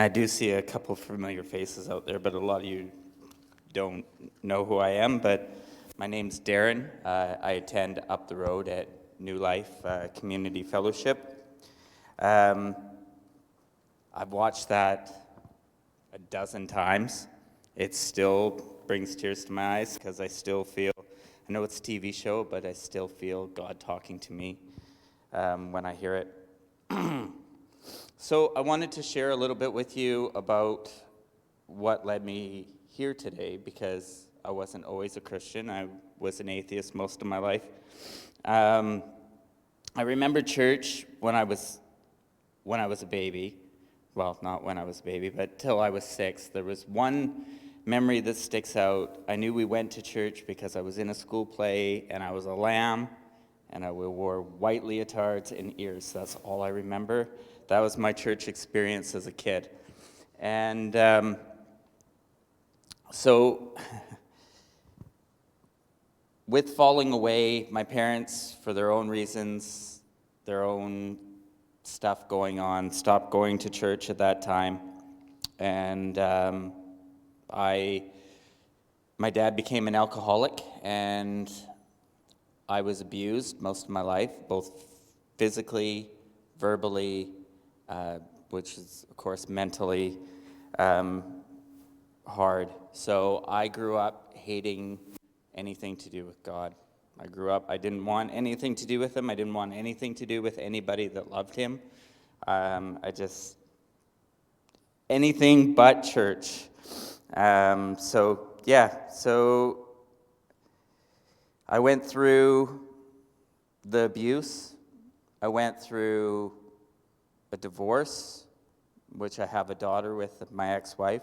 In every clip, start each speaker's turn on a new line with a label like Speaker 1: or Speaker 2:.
Speaker 1: I do see a couple familiar faces out there, but a lot of you don't know who I am. But my name's Darren. I attend up the road at New Life Community Fellowship. I've watched that a dozen times. It still brings tears to my eyes because I still feel, I know it's a TV show, but I still feel God talking to me when I hear it. So I wanted to share a little bit with you about what led me here today, because I wasn't always a Christian. I was an atheist most of my life. I remember church when I was a baby. Well, not when I was a baby, but till I was 6. There was one memory that sticks out. I knew we went to church because I was in a school play, and I was a lamb, and I wore white leotards and ears. That's all I remember. That was my church experience as a kid. And so with falling away, my parents, for their own reasons, their own stuff going on, stopped going to church at that time. And my dad became an alcoholic, and I was abused most of my life, both physically, verbally, which is, of course, mentally hard. So I grew up hating anything to do with God. I didn't want anything to do with him. I didn't want anything to do with anybody that loved him. Anything but church. So I went through the abuse. I went through a divorce, which I have a daughter with my ex-wife.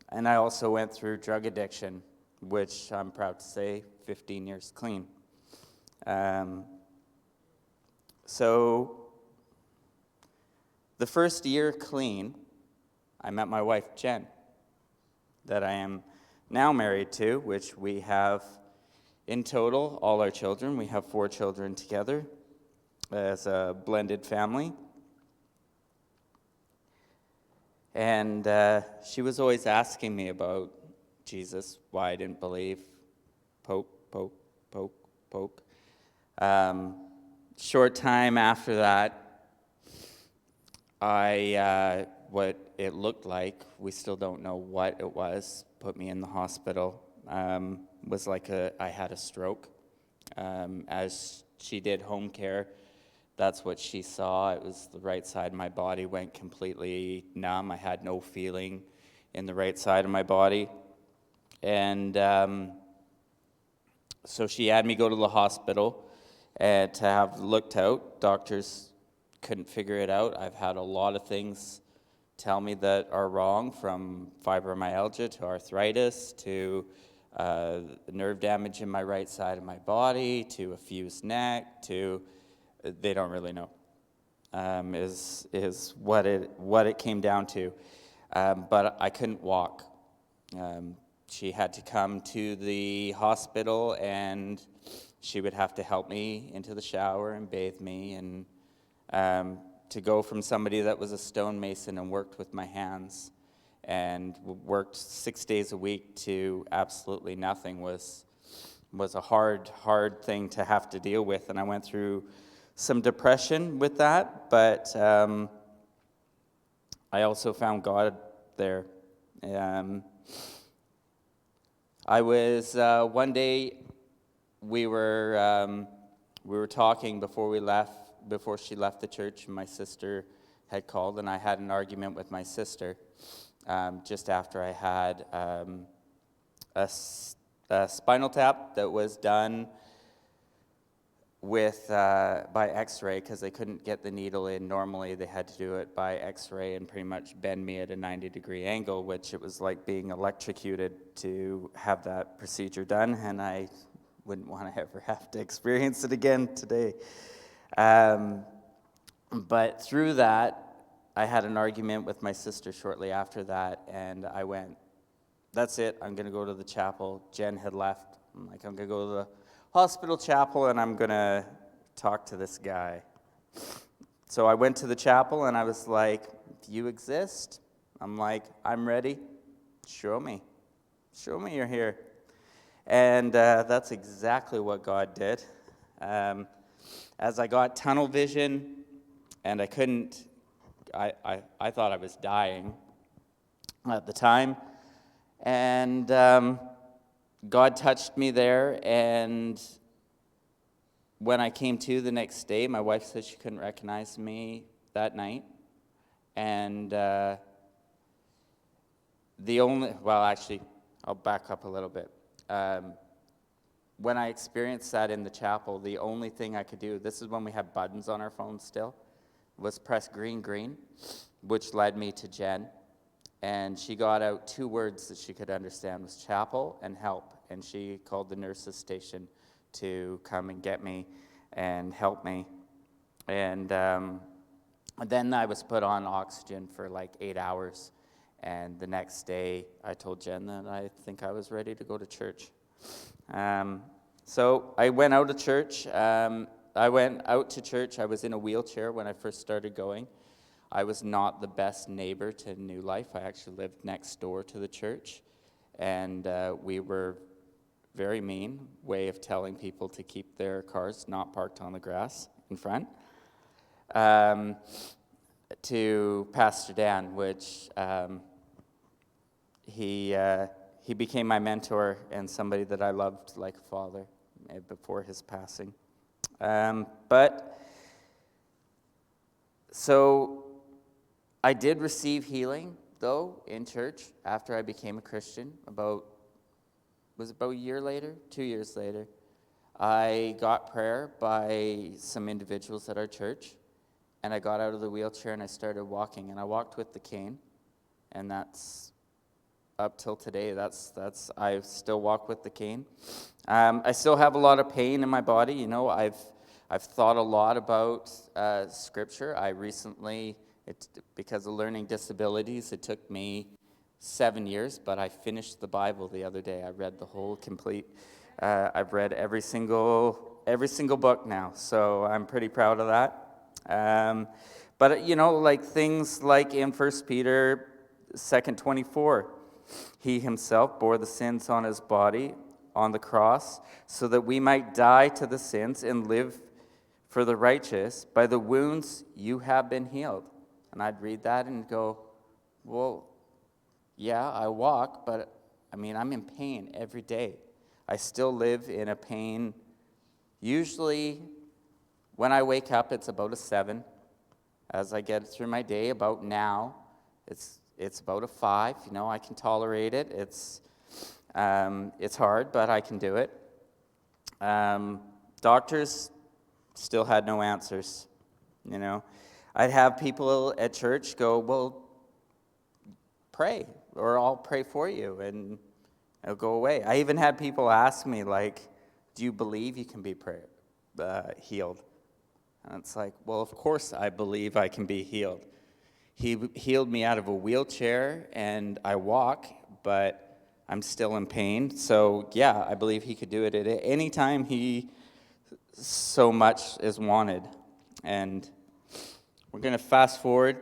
Speaker 1: And I also went through drug addiction, which I'm proud to say, 15 years clean. So the first year clean, I met my wife, Jen, that I am now married to, which we have in total, all our children. We have 4 children together as a blended family. And she was always asking me about Jesus, why I didn't believe. Poke, poke, poke, poke. Short time after that, what it looked like, we still don't know what it was, put me in the hospital, was like I had a stroke. As she did home care, that's what she saw. It was the right side of my body went completely numb. I had no feeling in the right side of my body. And so she had me go to the hospital to have looked out. Doctors couldn't figure it out. I've had a lot of things tell me that are wrong, from fibromyalgia to arthritis to nerve damage in my right side of my body to a fused neck to they don't really know, is what it came down to. But I couldn't walk. She had to come to the hospital, and she would have to help me into the shower and bathe me, and to go from somebody that was a stonemason and worked with my hands and worked 6 days a week to absolutely nothing was a hard thing to have to deal with. And I went through some depression with that, but I also found God there. I was one day we were talking before she left the church, and my sister had called, and I had an argument with my sister just after I had a spinal tap that was done by x-ray, because they couldn't get the needle in. Normally they had to do it by x-ray and pretty much bend me at a 90-degree angle, which it was like being electrocuted to have that procedure done, and I wouldn't want to ever have to experience it again today. But through that, I had an argument with my sister shortly after that, and I went, that's it, I'm going to go to the chapel. Jen had left. I'm like, I'm going to go to the hospital chapel, and I'm going to talk to this guy. So I went to the chapel, and I was like, if you exist, I'm like, I'm ready. Show me. Show me you're here. And that's exactly what God did. As I got tunnel vision, and I couldn't, I thought I was dying at the time. And God touched me there, and when I came to the next day, my wife said she couldn't recognize me that night. And actually, I'll back up a little bit. When I experienced that in the chapel, the only thing I could do, this is when we had buttons on our phones still, was press green, which led me to Jen. And she got out 2 words that she could understand, was chapel and help. And she called the nurses station to come and get me and help me. And then I was put on oxygen for like 8 hours. And the next day, I told Jen that I think I was ready to go to church. So I went out of church. I went out to church. I was in a wheelchair when I first started going. I was not the best neighbor to New Life. I actually lived next door to the church. And we were very mean way of telling people to keep their cars not parked on the grass in front. To Pastor Dan, which he became my mentor and somebody that I loved like a father before his passing. So I did receive healing, though, in church after I became a Christian. Was it about a year later? 2 years later. I got prayer by some individuals at our church, and I got out of the wheelchair and I started walking, and I walked with the cane, and that's up till today. I still walk with the cane. I still have a lot of pain in my body. You know, I've thought a lot about Scripture. I recently, because of learning disabilities, it took me 7 years, but I finished the Bible the other day. I read the whole complete. I've read every single book now, so I'm pretty proud of that. But you know, like things like in 1 Peter 2:24, he himself bore the sins on his body on the cross, so that we might die to the sins and live for the righteous. By the wounds you have been healed. And I'd read that and go, well, yeah, I walk, but I mean, I'm in pain every day. I still live in a pain. Usually, when I wake up, it's about a 7. As I get through my day, about now, it's about a 5. You know, I can tolerate it. It's hard, but I can do it. Doctors still had no answers. You know, I'd have people at church go, well, pray, or I'll pray for you, and it'll go away. I even had people ask me, like, do you believe you can be healed? And it's like, well, of course I believe I can be healed. He healed me out of a wheelchair, and I walk, but I'm still in pain. So, yeah, I believe he could do it at any time he so much is wanted. And we're going to fast forward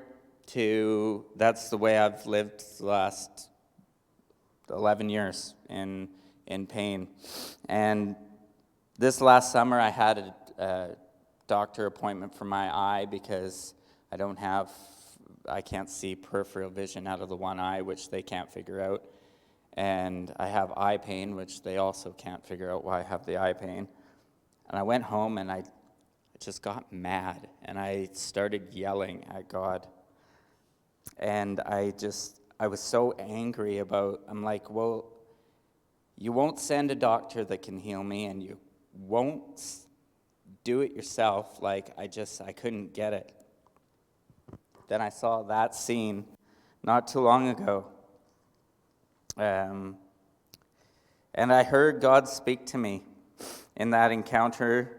Speaker 1: to, that's the way I've lived the last 11 years in pain. And this last summer I had a doctor appointment for my eye because I can't see peripheral vision out of the one eye, which they can't figure out. And I have eye pain, which they also can't figure out why I have the eye pain. And I went home and I just got mad, and I started yelling at God. And I was so angry I'm like, well, you won't send a doctor that can heal me, and you won't do it yourself. Like, I couldn't get it. Then I saw that scene not too long ago. And I heard God speak to me in that encounter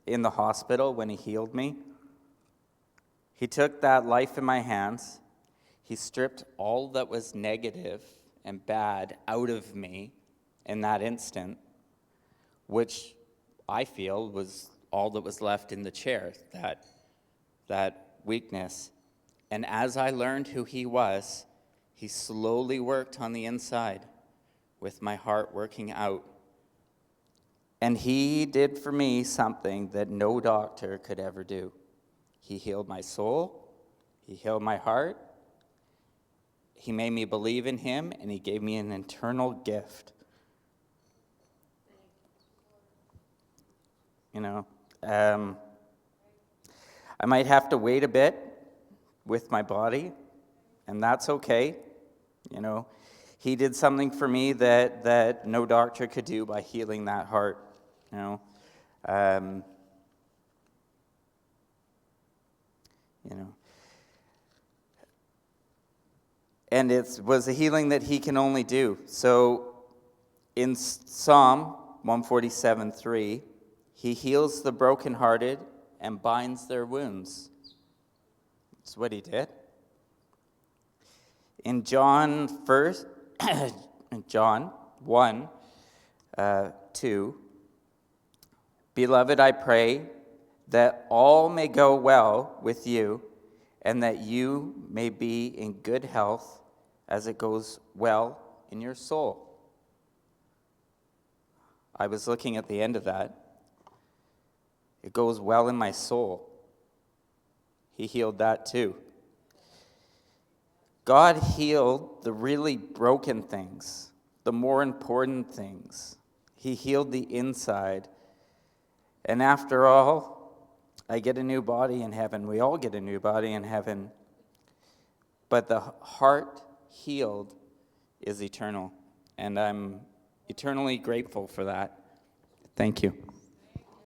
Speaker 1: in the hospital when he healed me. He took that life in my hands. He stripped all that was negative and bad out of me in that instant, which I feel was all that was left in the chair, that weakness. And as I learned who he was, He slowly worked on the inside with my heart working out. And he did for me something that no doctor could ever do. He healed my soul. He healed my heart. He made me believe in him, and he gave me an eternal gift. You know, I might have to wait a bit with my body, and that's okay. You know, he did something for me that no doctor could do by healing that heart. You know, and it was a healing that he can only do. So in Psalm 147:3, he heals the brokenhearted and binds their wounds. That's what he did. In John 1, 2, beloved, I pray that all may go well with you, and that you may be in good health as it goes well in your soul. I was looking at the end of that. It goes well in my soul. He healed that too. God healed the really broken things, the more important things. He healed the inside. And after all, I get a new body in heaven. We all get a new body in heaven. But the heart healed is eternal. And I'm eternally grateful for that. Thank you.